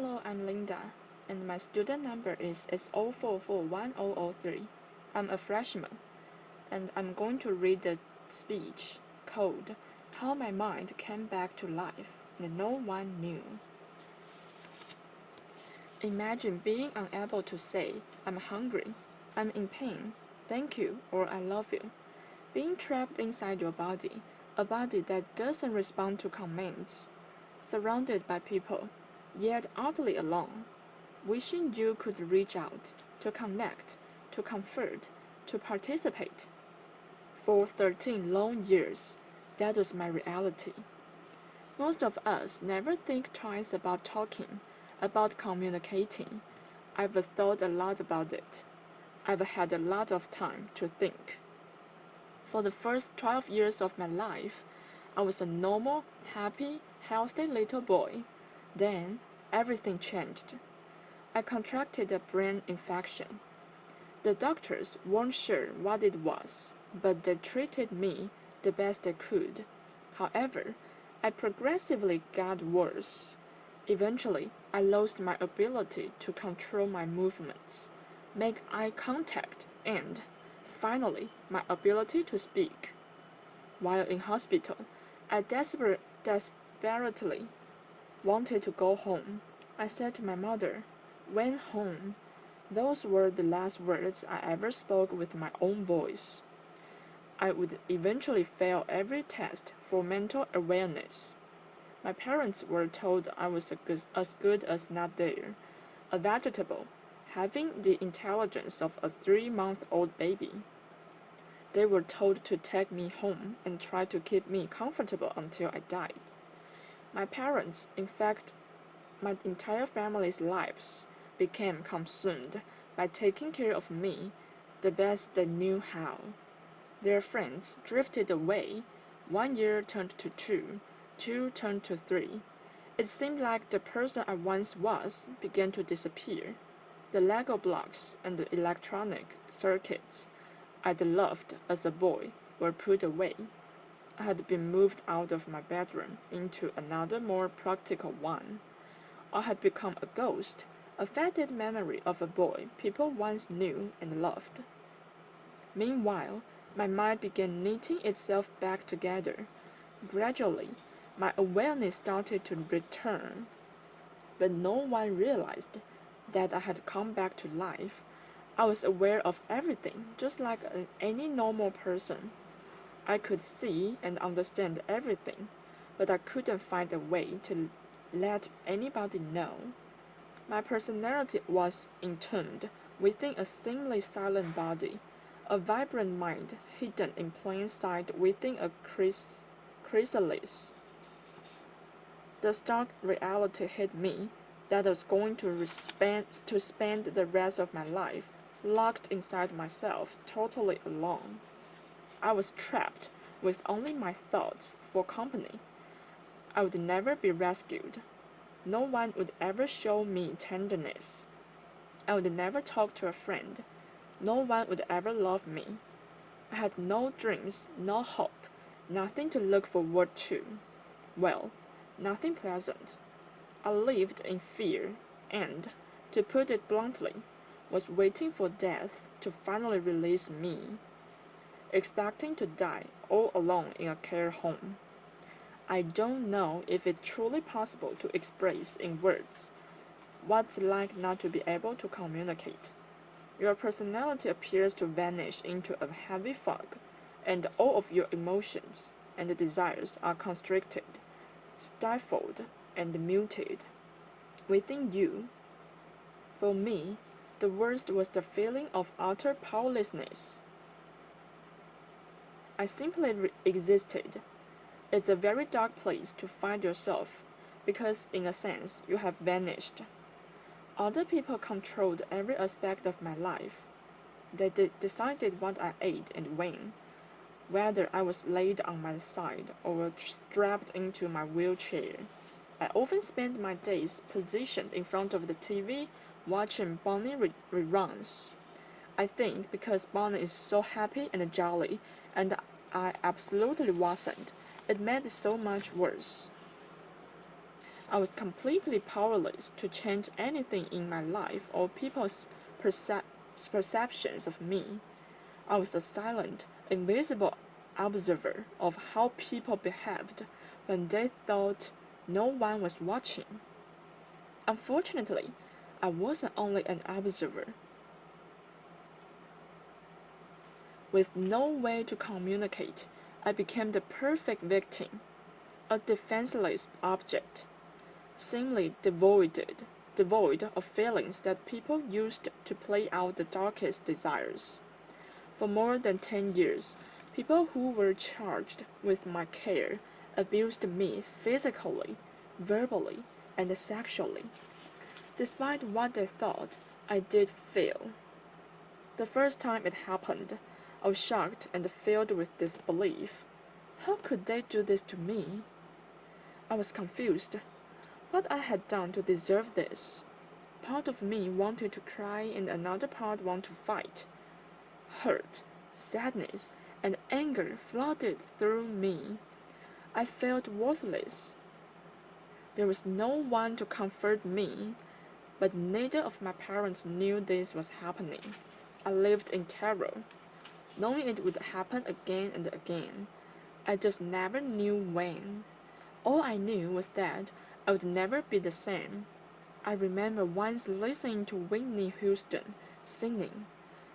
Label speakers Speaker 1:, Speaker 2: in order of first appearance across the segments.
Speaker 1: Hello, I'm Linda, and my student number is S04410003. I'm a freshman, and I'm going to read the speech called How My Mind Came Back to Life and No One Knew. Imagine being unable to say, I'm hungry, I'm in pain, thank you, or I love you. Being trapped inside your body, a body that doesn't respond to commands, surrounded by people, yet utterly alone, wishing you could reach out, to connect, to comfort, to participate. For 13 long years, that was my reality. Most of us never think twice about talking, about communicating. I've thought a lot about it. I've had a lot of time to think. For the first 12 years of my life, I was a normal, happy, healthy little boy. Then, everything changed. I contracted a brain infection. The doctors weren't sure what it was, but they treated me the best they could. However, I progressively got worse. Eventually, I lost my ability to control my movements, make eye contact, and, finally, my ability to speak. While in hospital, I desperately wanted to go home. I said to my mother, "When home?" Those were the last words I ever spoke with my own voice. I would eventually fail every test for mental awareness. My parents were told I was as good as not there, a vegetable, having the intelligence of a 3-month-old baby. They were told to take me home and try to keep me comfortable until I died. My parents, in fact, my entire family's lives, became consumed by taking care of me the best they knew how. Their friends drifted away. 1 year turned to 2, 2 turned to 3. It seemed like the person I once was began to disappear. The Lego blocks and the electronic circuits I'd loved as a boy were put away. I had been moved out of my bedroom into another more practical one. I had become a ghost, a faded memory of a boy people once knew and loved. Meanwhile, my mind began knitting itself back together. Gradually, my awareness started to return, but no one realized that I had come back to life. I was aware of everything, just like any normal person. I could see and understand everything, but I couldn't find a way to let anybody know. My personality was entombed within a thinly silent body, a vibrant mind hidden in plain sight within a chrysalis. The stark reality hit me that I was going to spend the rest of my life locked inside myself, totally alone. I was trapped with only my thoughts for company. I would never be rescued. No one would ever show me tenderness. I would never talk to a friend. No one would ever love me. I had no dreams, no hope, nothing to look forward to. Well, nothing pleasant. I lived in fear and, to put it bluntly, was waiting for death to finally release me, expecting to die all alone in a care home. I don't know if it's truly possible to express in words what's like not to be able to communicate. Your personality appears to vanish into a heavy fog, and all of your emotions and desires are constricted, stifled, and muted within you. For me, the worst was the feeling of utter powerlessness. I simply existed. It's a very dark place to find yourself, because in a sense you have vanished. Other people controlled every aspect of my life. They decided what I ate and when, whether I was laid on my side or strapped into my wheelchair. I often spent my days positioned in front of the TV watching Bonnie reruns. I think because Bonnie is so happy and jolly, and I absolutely wasn't, it made it so much worse. I was completely powerless to change anything in my life or people's perceptions of me. I was a silent, invisible observer of how people behaved when they thought no one was watching. Unfortunately, I wasn't only an observer. With no way to communicate, I became the perfect victim, a defenseless object, seemingly devoid of feelings that people used to play out the darkest desires. For more than 10 years, people who were charged with my care abused me physically, verbally, and sexually. Despite what they thought, I did fail. The first time it happened, I was shocked and filled with disbelief. How could they do this to me? I was confused. What I had done to deserve this? Part of me wanted to cry and another part wanted to fight. Hurt, sadness, and anger flooded through me. I felt worthless. There was no one to comfort me, but neither of my parents knew this was happening. I lived in terror, knowing it would happen again and again. I just never knew when. All I knew was that I would never be the same. I remember once listening to Whitney Houston singing,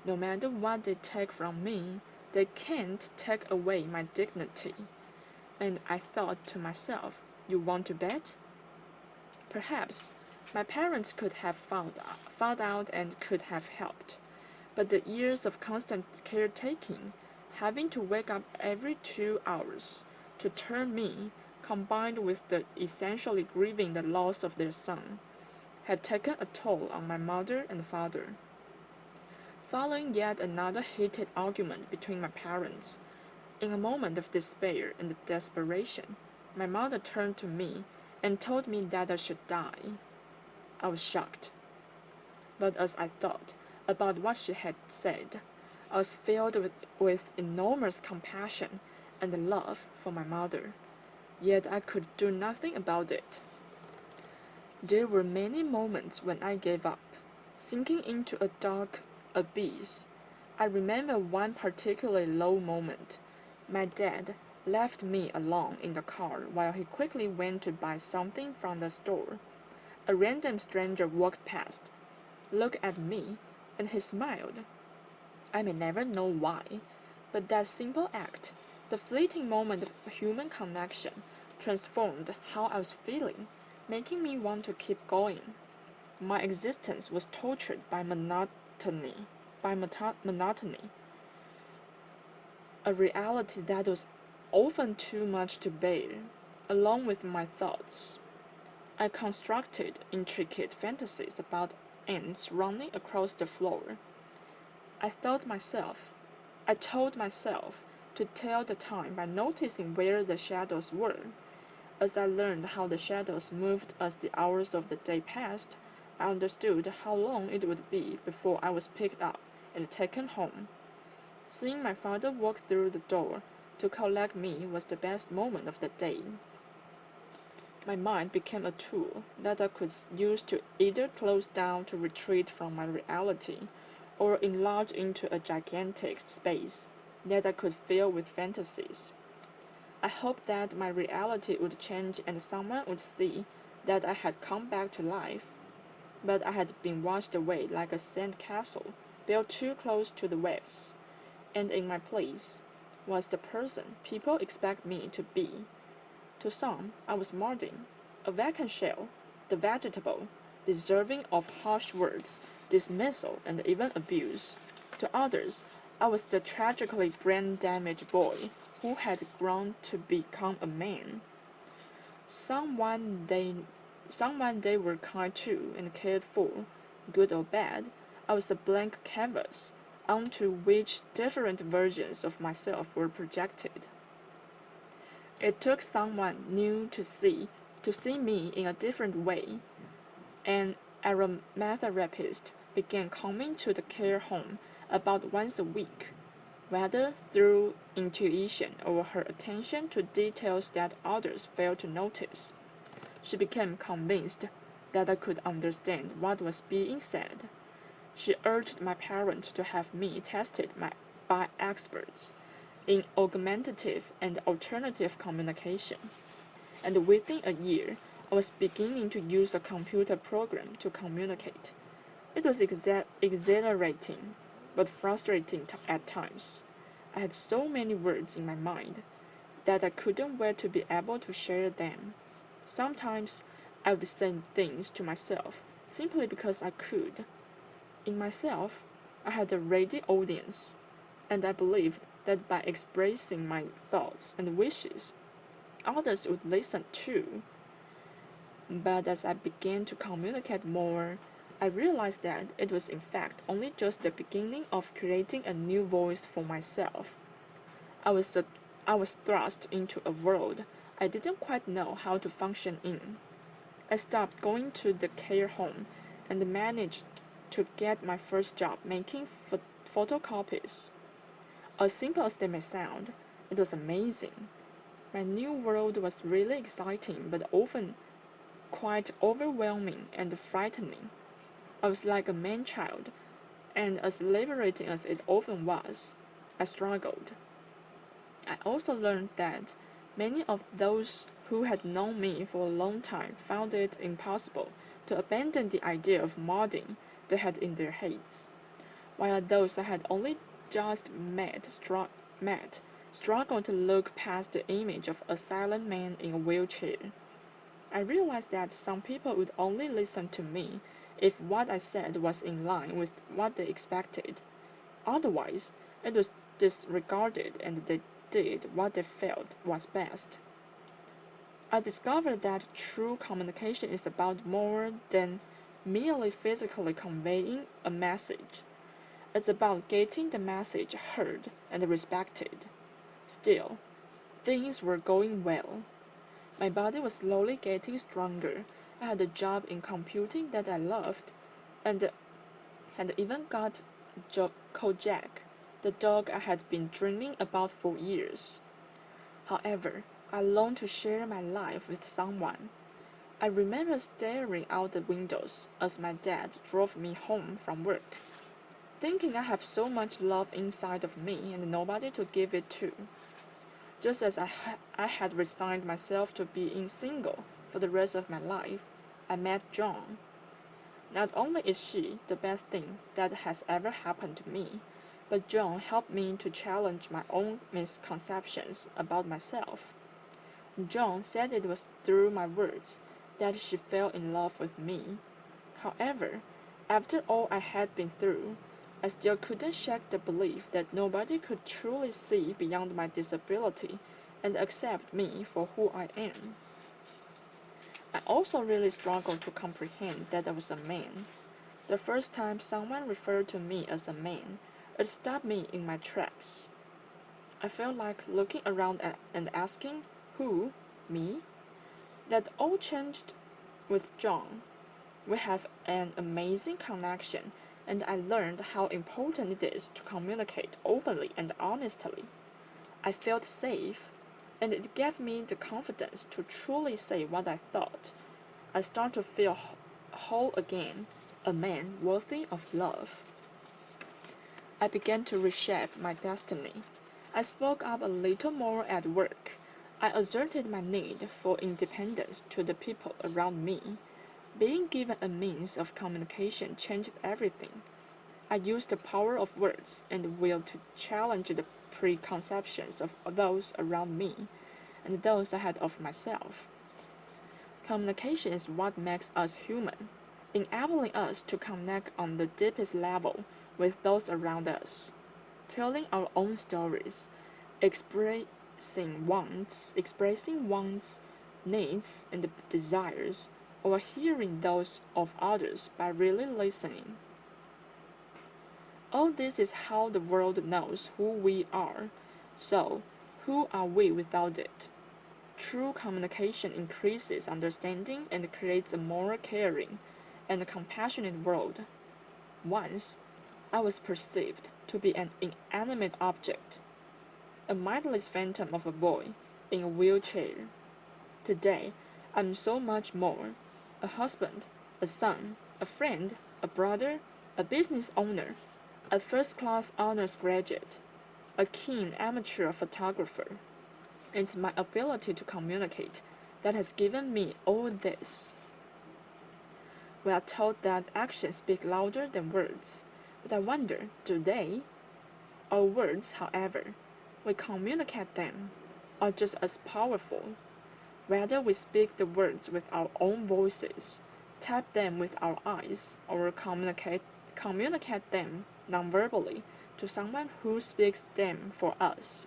Speaker 1: "No matter what they take from me, they can't take away my dignity." And I thought to myself, you want to bet? Perhaps my parents could have found out and could have helped. But the years of constant caretaking, having to wake up every 2 hours to turn me, combined with the essentially grieving the loss of their son, had taken a toll on my mother and father. Following yet another heated argument between my parents, in a moment of despair and desperation, my mother turned to me and told me that I should die. I was shocked. But as I thought about what she had said, I was filled with enormous compassion and love for my mother, yet I could do nothing about it. There were many moments when I gave up, sinking into a dark abyss. I remember one particularly low moment. My dad left me alone in the car while he quickly went to buy something from the store. A random stranger walked past, looked at me, and he smiled. I may never know why, but that simple act, the fleeting moment of human connection, transformed how I was feeling, making me want to keep going. My existence was tortured by monotony, a reality that was often too much to bear, along with my thoughts. I constructed intricate fantasies about ants running across the floor. I told myself to tell the time by noticing where the shadows were. As I learned how the shadows moved as the hours of the day passed, I understood how long it would be before I was picked up and taken home. Seeing my father walk through the door to collect me was the best moment of the day. My mind became a tool that I could use to either close down to retreat from my reality, or enlarge into a gigantic space that I could fill with fantasies. I hoped that my reality would change and someone would see that I had come back to life, but I had been washed away like a sand castle built too close to the waves, and in my place was the person people expect me to be. To some, I was Martine, a vacant shell, the vegetable, deserving of harsh words, dismissal, and even abuse. To others, I was the tragically brain-damaged boy who had grown to become a man. Someone they were kind to and cared for, good or bad. I was a blank canvas onto which different versions of myself were projected. It took someone new to see me in a different way. An aromatherapist began coming to the care home about once a week, whether through intuition or her attention to details that others failed to notice. she became convinced that I could understand what was being said. She urged my parents to have me tested by experts in augmentative and alternative communication, and within a year, I was beginning to use a computer program to communicate. It was exhilarating, but frustrating at times. I had so many words in my mind that I couldn't wait to be able to share them. Sometimes I would say things to myself simply because I could. In myself, I had a ready audience, and I believed that by expressing my thoughts and wishes, others would listen too. But as I began to communicate more, I realized that it was in fact only just the beginning of creating a new voice for myself. I was, a, I was thrust into a world I didn't quite know how to function in. I stopped going to the care home and managed to get my first job making photocopies. As simple as they may sound, it was amazing. My new world was really exciting but often quite overwhelming and frightening. I was like a man child, and as liberating as it often was, I struggled. I also learned that many of those who had known me for a long time found it impossible to abandon the idea of modding they had in their heads, while those I had only just met struggled to look past the image of a silent man in a wheelchair. I realized that some people would only listen to me if what I said was in line with what they expected. Otherwise, it was disregarded and they did what they felt was best. I discovered that true communication is about more than merely physically conveying a message. It's about getting the message heard and respected. Still, things were going well. My body was slowly getting stronger. I had a job in computing that I loved, and had even got Kojak, the dog I had been dreaming about for years. However, I longed to share my life with someone. I remember staring out the windows as my dad drove me home from work, thinking I have so much love inside of me and nobody to give it to. Just as I had resigned myself to being single for the rest of my life, I met John. Not only is she the best thing that has ever happened to me, but John helped me to challenge my own misconceptions about myself. John said it was through my words that she fell in love with me. However, after all I had been through, I still couldn't shake the belief that nobody could truly see beyond my disability and accept me for who I am. I also really struggled to comprehend that I was a man. The first time someone referred to me as a man, it stopped me in my tracks. I felt like looking around and asking, who? Me? That all changed with John. We have an amazing connection, and I learned how important it is to communicate openly and honestly. I felt safe, and it gave me the confidence to truly say what I thought. I started to feel whole again, a man worthy of love. I began to reshape my destiny. I spoke up a little more at work. I asserted my need for independence to the people around me. Being given a means of communication changed everything. I used the power of words and will to challenge the preconceptions of those around me and those I had of myself. Communication is what makes us human, enabling us to connect on the deepest level with those around us, telling our own stories, expressing wants, needs, and desires, or hearing those of others by really listening. All this is how the world knows who we are. So, who are we without it? True communication increases understanding and creates a more caring and compassionate world. Once, I was perceived to be an inanimate object, a mindless phantom of a boy in a wheelchair. Today, I'm so much more. A husband, a son, a friend, a brother, a business owner, a first-class honors graduate, a keen amateur photographer. It's my ability to communicate that has given me all this. We are told that actions speak louder than words, but I wonder, do they? Our words, however, we communicate them, are just as powerful. Whether we speak the words with our own voices, type them with our eyes, or communicate them nonverbally to someone who speaks them for us.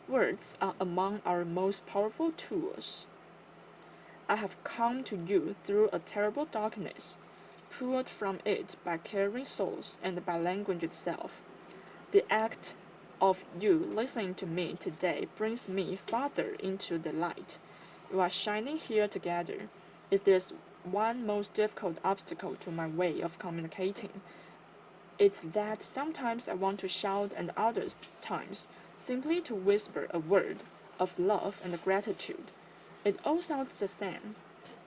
Speaker 1: Words are among our most powerful tools. I have come to you through a terrible darkness, pulled from it by caring souls and by language itself. The act of you listening to me today brings me farther into the light. We are shining here together. If there's one most difficult obstacle to my way of communicating, it's that sometimes I want to shout and other times simply to whisper a word of love and gratitude. It all sounds the same,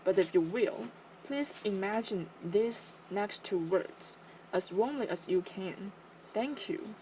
Speaker 1: but if you will, please imagine these next two words as warmly as you can. Thank you.